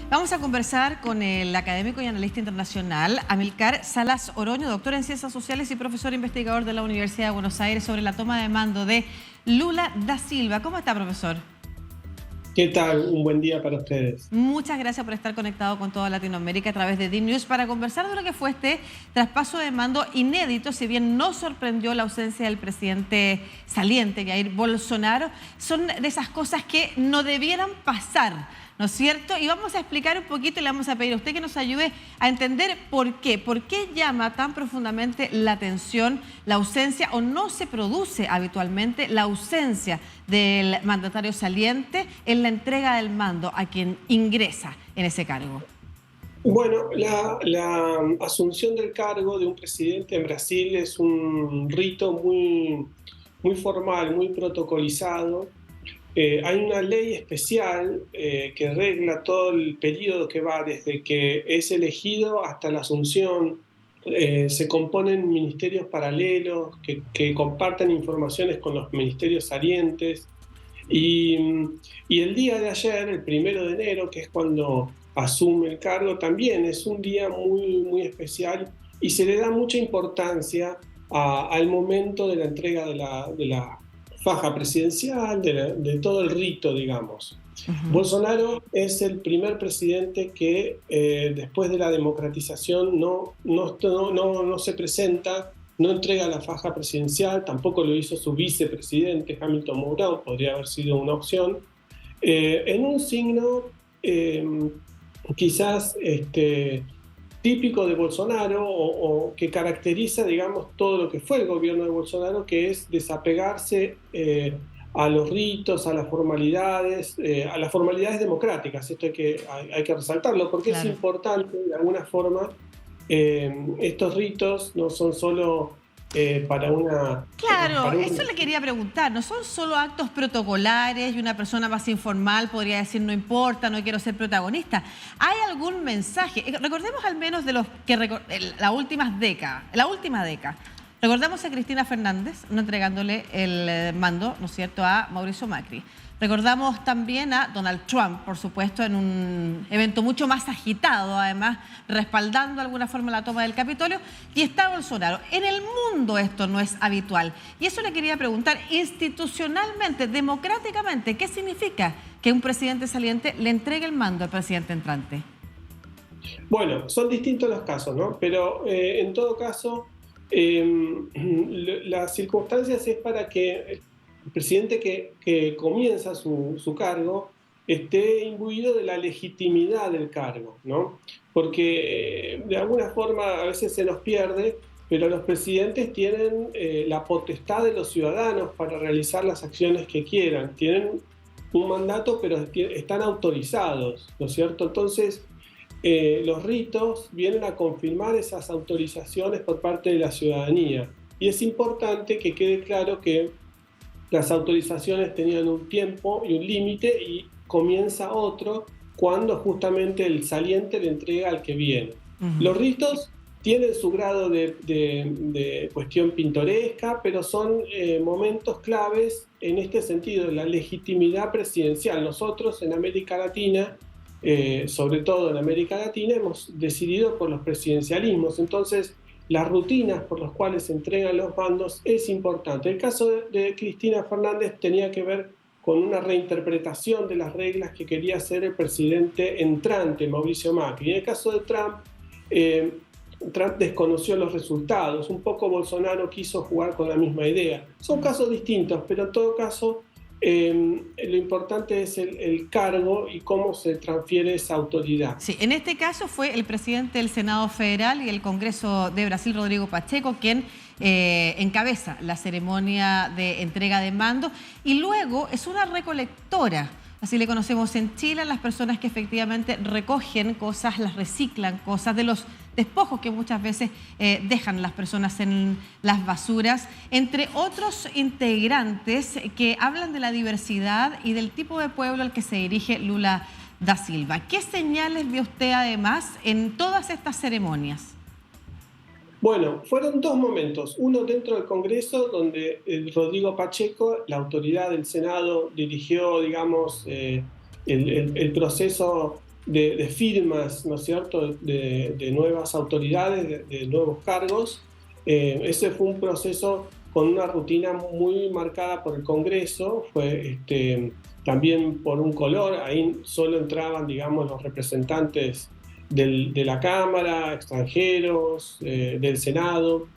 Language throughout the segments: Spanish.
Vamos a conversar con el académico y analista internacional Amílcar Salas Oroño, doctor en Ciencias Sociales y profesor investigador de la Universidad de Buenos Aires, sobre la toma de mando de Lula da Silva. ¿Cómo está, profesor? ¿Qué tal? Un buen día para ustedes. Muchas gracias por estar conectado con toda Latinoamérica a través de DNews para conversar de lo que fue este traspaso de mando inédito. Si bien no sorprendió la ausencia del presidente saliente, Jair Bolsonaro, son de esas cosas que no debieran pasar, ¿no es cierto? Y vamos a explicar un poquito y le vamos a pedir a usted que nos ayude a entender por qué. ¿Por qué llama tan profundamente la atención la ausencia o no se produce habitualmente la ausencia del mandatario saliente en la entrega del mando a quien ingresa en ese cargo? Bueno, la asunción del cargo de un presidente en Brasil es un rito muy formal, muy protocolizado. Hay una ley especial que regla todo el periodo que va desde que es elegido hasta la asunción. Se componen ministerios paralelos que comparten informaciones con los ministerios salientes. Y, y el día de ayer, el 1 de enero, que es cuando asume el cargo, también es un día muy especial y se le da mucha importancia al momento de la entrega de la faja presidencial, de todo el rito, digamos. Bolsonaro es el primer presidente que después de la democratización no se presenta, no entrega la faja presidencial, tampoco lo hizo su vicepresidente Hamilton Mourão, podría haber sido una opción, en un signo quizás típico de Bolsonaro o que caracteriza, digamos, todo lo que fue el gobierno de Bolsonaro, que es desapegarse a los ritos, a las formalidades democráticas. Esto hay que resaltarlo porque claro, es importante, de alguna forma. Estos ritos no son solo para una... Claro, eso le quería preguntar. No son solo actos protocolares y una persona más informal podría decir no importa, no quiero ser protagonista. ¿Hay algún mensaje? Recordemos al menos de los que la última década. Recordamos a Cristina Fernández no entregándole el mando, ¿no es cierto?, a Mauricio Macri. Recordamos también a Donald Trump, por supuesto, en un evento mucho más agitado, además, respaldando de alguna forma la toma del Capitolio. Y está Bolsonaro. En el mundo esto no es habitual. Y eso le quería preguntar, institucionalmente, democráticamente, ¿qué significa que un presidente saliente le entregue el mando al presidente entrante? Bueno, son distintos los casos, ¿no? Pero en todo caso, las circunstancias es para que el presidente que comienza su cargo esté imbuido de la legitimidad del cargo, ¿no? Porque de alguna forma a veces se nos pierde, pero los presidentes tienen la potestad de los ciudadanos para realizar las acciones que quieran. Tienen un mandato, pero están autorizados, ¿no es cierto? Entonces, los ritos vienen a confirmar esas autorizaciones por parte de la ciudadanía. Y es importante que quede claro que las autorizaciones tenían un tiempo y un límite y comienza otro cuando justamente el saliente le entrega al que viene. Los ritos tienen su grado de cuestión pintoresca, pero son momentos claves en este sentido, de la legitimidad presidencial. Nosotros en América Latina, sobre todo en América Latina, hemos decidido por los presidencialismos. Entonces, las rutinas por las cuales se entregan los mandos es importante. El caso de Cristina Fernández tenía que ver con una reinterpretación de las reglas que quería hacer el presidente entrante, Mauricio Macri. En el caso de Trump, Trump desconoció los resultados. Un poco Bolsonaro quiso jugar con la misma idea. Son casos distintos, pero en todo caso lo importante es el cargo y cómo se transfiere esa autoridad. Sí, en este caso fue el presidente del Senado Federal y el Congreso de Brasil, Rodrigo Pacheco, quien encabeza la ceremonia de entrega de mando y luego es una recolectora. Así le conocemos en Chile a las personas que efectivamente recogen cosas, las reciclan, cosas de los despojos que muchas veces dejan las personas en las basuras, entre otros integrantes que hablan de la diversidad y del tipo de pueblo al que se dirige Lula da Silva. ¿Qué señales vio usted además en todas estas ceremonias? Bueno, fueron dos momentos. Uno dentro del Congreso, donde Rodrigo Pacheco, la autoridad del Senado, dirigió, digamos, el proceso de firmas, ¿no es cierto?, de nuevas autoridades, de nuevos cargos. Ese fue un proceso con una rutina muy marcada por el Congreso, fue también por un color, ahí solo entraban, digamos, los representantes de la Cámara, extranjeros, del Senado,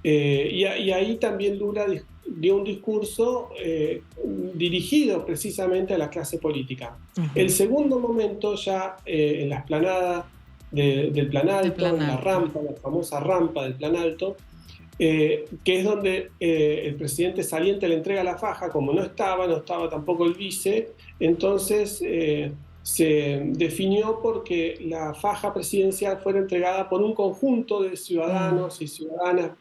y ahí también Lula dio un discurso dirigido precisamente a la clase política. El segundo momento ya en la explanada del Plan Alto, en la rampa, la famosa rampa del Plan Alto, que es donde el presidente saliente le entrega la faja, como no estaba tampoco el vice, entonces se definió porque la faja presidencial fuera entregada por un conjunto de ciudadanos y ciudadanas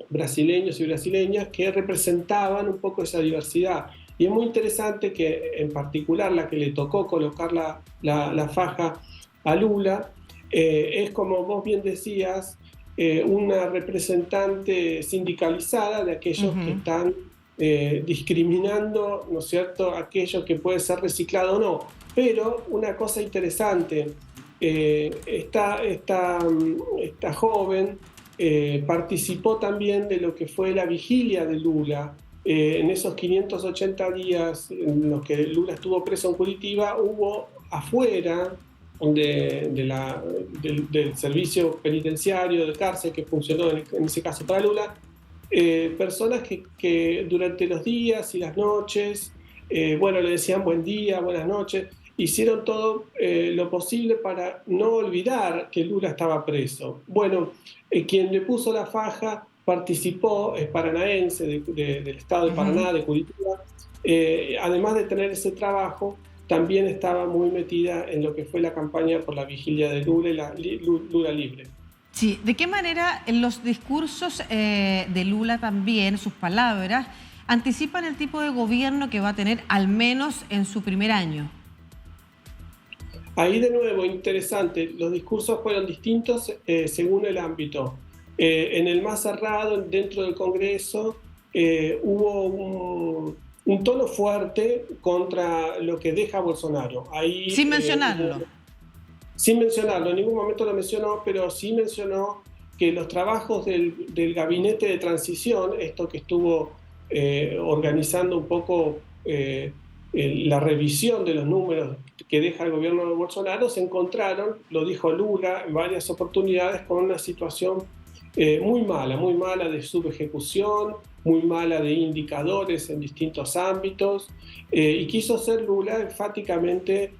brasileños y brasileñas que representaban un poco esa diversidad. Y es muy interesante que en particular la que le tocó colocar la faja a Lula es, como vos bien decías, una representante sindicalizada de aquellos que están discriminando, ¿no es cierto?, aquello que puede ser reciclado o no. Pero una cosa interesante, esta joven participó también de lo que fue la vigilia de Lula. En esos 580 días en los que Lula estuvo preso en Curitiba, hubo afuera del servicio penitenciario, de cárcel que funcionó en ese caso para Lula, personas que durante los días y las noches, le decían buen día, buenas noches, hicieron todo lo posible para no olvidar que Lula estaba preso. Bueno, quien le puso la faja participó, es paranaense del estado de Paraná, de Curitiba, además de tener ese trabajo, también estaba muy metida en lo que fue la campaña por la vigilia de Lula y la Lula libre. Sí, ¿de qué manera los discursos de Lula también, sus palabras, anticipan el tipo de gobierno que va a tener al menos en su primer año? Ahí de nuevo, interesante, los discursos fueron distintos según el ámbito. En el más cerrado, dentro del Congreso, hubo un tono fuerte contra lo que deja Bolsonaro. Ahí, sin mencionarlo. Sin mencionarlo, en ningún momento lo mencionó, pero sí mencionó que los trabajos del gabinete de transición, esto que estuvo organizando un poco la revisión de los números que deja el gobierno de Bolsonaro, se encontraron, lo dijo Lula en varias oportunidades, con una situación muy mala de subejecución, muy mala de indicadores en distintos ámbitos, y quiso ser Lula enfáticamente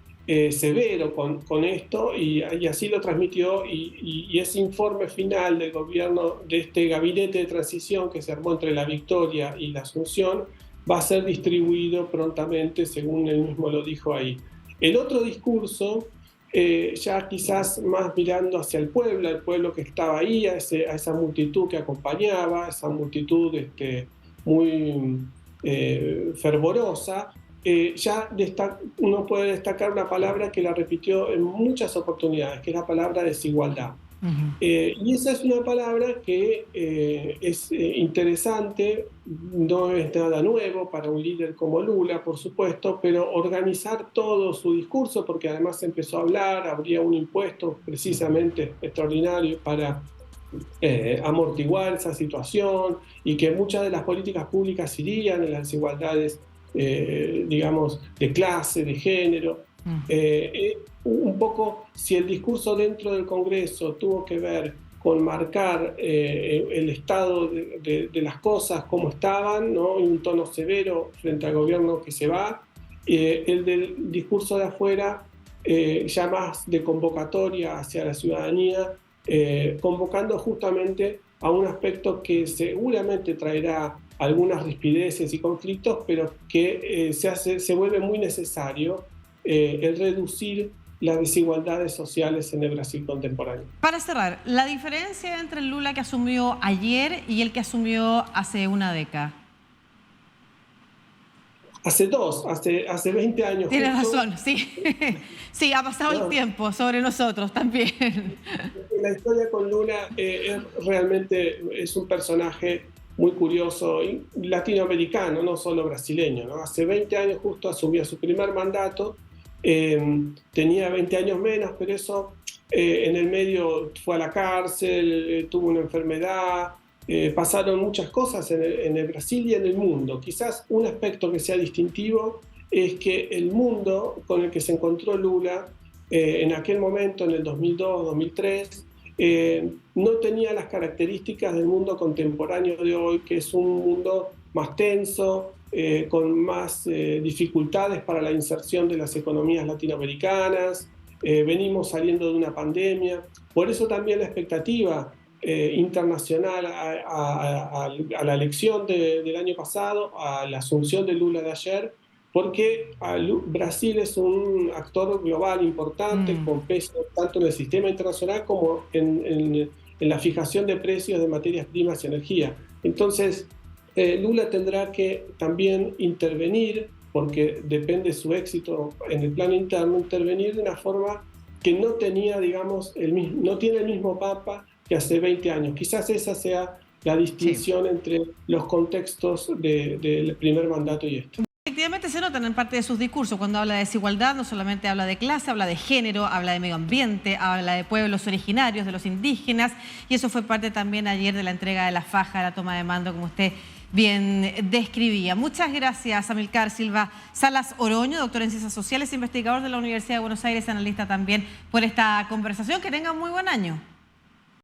severo con esto, y así lo transmitió, y ese informe final del gobierno, de este gabinete de transición que se armó entre la victoria y la asunción, va a ser distribuido prontamente, según él mismo lo dijo ahí. El otro discurso, ya quizás más mirando hacia el pueblo que estaba ahí, a esa multitud que acompañaba, esa multitud muy fervorosa, ya uno puede destacar una palabra que la repitió en muchas oportunidades, que es la palabra desigualdad. Y esa es una palabra que es interesante, no es nada nuevo para un líder como Lula, por supuesto, pero organizar todo su discurso, porque además empezó a hablar, habría un impuesto precisamente extraordinario para amortiguar esa situación, y que muchas de las políticas públicas irían en las desigualdades, digamos, de clase, de género. Un poco, si el discurso dentro del Congreso tuvo que ver con marcar el estado de las cosas como estaban, ¿no?, en un tono severo frente al gobierno que se va, el del discurso de afuera, ya más de convocatoria hacia la ciudadanía, convocando justamente a un aspecto que seguramente traerá algunas rispideces y conflictos, pero que se vuelve muy necesario el reducir las desigualdades sociales en el Brasil contemporáneo. Para cerrar, la diferencia entre el Lula que asumió ayer y el que asumió hace una década. Hace 20 años. Tienes razón, sí. Sí, ha pasado el tiempo sobre nosotros también. La historia con Lula realmente es un personaje muy curioso, latinoamericano, no solo brasileño, ¿no? Hace 20 años justo asumió su primer mandato, tenía 20 años menos, pero eso en el medio fue a la cárcel, tuvo una enfermedad, pasaron muchas cosas en el Brasil y en el mundo. Quizás un aspecto que sea distintivo es que el mundo con el que se encontró Lula en aquel momento, en el 2002-2003, no tenía las características del mundo contemporáneo de hoy, que es un mundo más tenso, con más dificultades para la inserción de las economías latinoamericanas. Venimos saliendo de una pandemia. Por eso también la expectativa internacional a la elección del año pasado, a la asunción de Lula de ayer, porque Brasil es un actor global importante, con peso tanto en el sistema internacional como en la fijación de precios de materias primas y energía. Entonces, Lula tendrá que también intervenir, porque depende su éxito en el plano interno, intervenir de una forma que no tenía, digamos, no tiene el mismo Papa que hace 20 años. Quizás esa sea la distinción entre los contextos del primer mandato y este. Efectivamente se notan en parte de sus discursos cuando habla de desigualdad, no solamente habla de clase, habla de género, habla de medio ambiente, habla de pueblos originarios, de los indígenas, y eso fue parte también ayer de la entrega de la faja, de la toma de mando, como usted bien describía. Muchas gracias, Amílcar Silva Salas Oroño, doctor en Ciencias Sociales, investigador de la Universidad de Buenos Aires, analista también, por esta conversación. Que tengan muy buen año.